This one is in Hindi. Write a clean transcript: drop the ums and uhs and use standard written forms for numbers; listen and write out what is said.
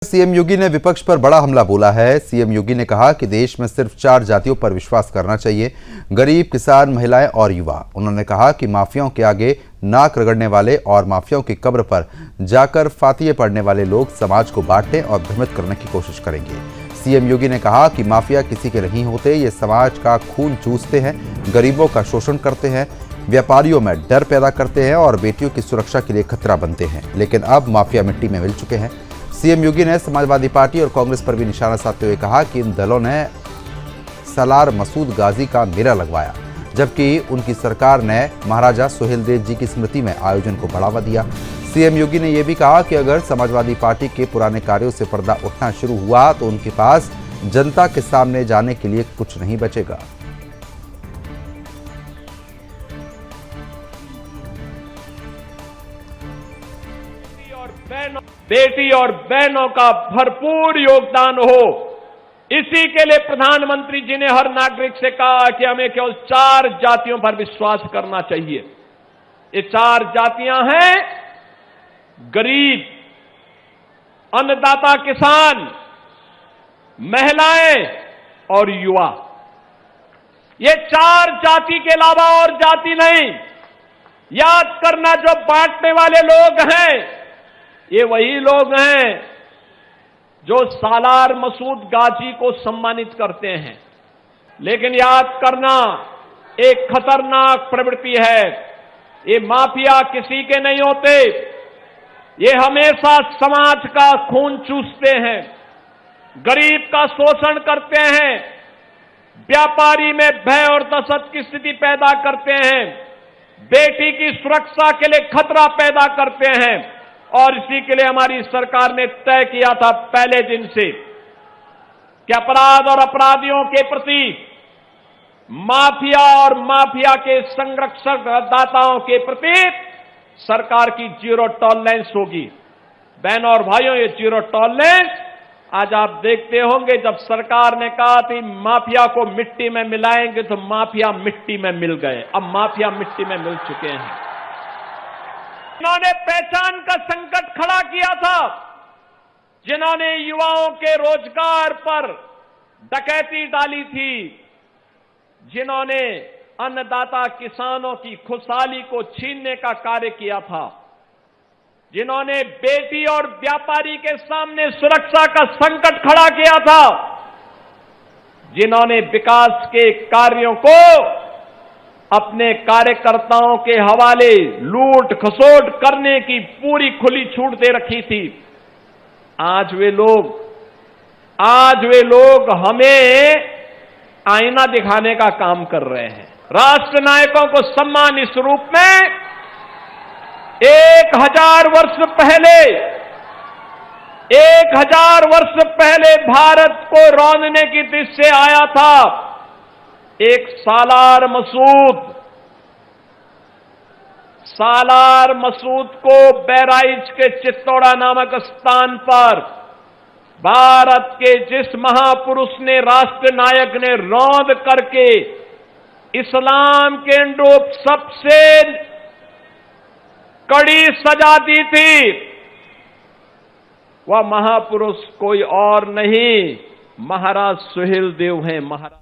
सीएम योगी ने विपक्ष पर बड़ा हमला बोला है। सीएम योगी ने कहा कि देश में सिर्फ 4 जातियों पर विश्वास करना चाहिए, गरीब, किसान, महिलाएं और युवा। उन्होंने कहा कि माफियाओं के आगे नाक रगड़ने वाले और माफियाओं की कब्र पर जाकर फातिये पढ़ने वाले लोग समाज को बांटने और भ्रमित करने की कोशिश करेंगे। सीएम योगी ने कहा कि माफिया किसी के नहीं होते, ये समाज का खून चूसते हैं, गरीबों का शोषण करते हैं, व्यापारियों में डर पैदा करते हैं और बेटियों की सुरक्षा के लिए खतरा बनते हैं। लेकिन अब माफिया मिट्टी में मिल चुके हैं। सीएम योगी ने समाजवादी पार्टी और कांग्रेस पर भी निशाना साधते हुए कहा कि इन दलों ने सालार मसूद गाजी का मेला लगवाया, जबकि उनकी सरकार ने महाराजा सुहेलदेव जी की स्मृति में आयोजन को बढ़ावा दिया। सीएम योगी ने यह भी कहा कि अगर समाजवादी पार्टी के पुराने कार्यों से पर्दा उठना शुरू हुआ तो उनके पास जनता के सामने जाने के लिए कुछ नहीं बचेगा। बेटी और बहनों का भरपूर योगदान हो, इसी के लिए प्रधानमंत्री जी ने हर नागरिक से कहा कि हमें केवल 4 जातियों पर विश्वास करना चाहिए। ये 4 जातियां हैं गरीब, अन्नदाता किसान, महिलाएं और युवा। ये 4 जाति के अलावा और जाति नहीं। याद करना, जो बांटने वाले लोग हैं ये वही लोग हैं जो सालार मसूद गाजी को सम्मानित करते हैं। लेकिन याद करना, एक खतरनाक प्रवृत्ति है। ये माफिया किसी के नहीं होते, ये हमेशा समाज का खून चूसते हैं, गरीब का शोषण करते हैं, व्यापारी में भय और दहशत की स्थिति पैदा करते हैं, बेटी की सुरक्षा के लिए खतरा पैदा करते हैं। और इसी के लिए हमारी सरकार ने तय किया था पहले दिन से कि अपराध और अपराधियों के प्रति, माफिया और माफिया के संरक्षक दाताओं के प्रति सरकार की 0 टॉलरेंस होगी। बहनों और भाइयों, ये 0 टॉलरेंस आज आप देखते होंगे, जब सरकार ने कहा थी माफिया को मिट्टी में मिलाएंगे तो माफिया मिट्टी में मिल गए। अब माफिया मिट्टी में मिल चुके हैं। जिन्होंने पहचान का संकट खड़ा किया था, जिन्होंने युवाओं के रोजगार पर डकैती डाली थी, जिन्होंने अन्नदाता किसानों की खुशहाली को छीनने का कार्य किया था, जिन्होंने बेटी और व्यापारी के सामने सुरक्षा का संकट खड़ा किया था, जिन्होंने विकास के कार्यों को अपने कार्यकर्ताओं के हवाले लूट खसोट करने की पूरी खुली छूट दे रखी थी, आज वे लोग हमें आईना दिखाने का काम कर रहे हैं। राष्ट्र नायकों को सम्मान इस रूप में 1000 वर्ष पहले भारत को रौंदने की दृष्टि से आया था एक सालार मसूद को बहराइच के चित्तौड़ा नामक स्थान पर भारत के जिस महापुरुष ने, राष्ट्र नायक ने रौंद करके इस्लाम के अनुरूप सबसे कड़ी सजा दी थी, वह महापुरुष कोई और नहीं, महाराज सुहेलदेव हैं। महाराज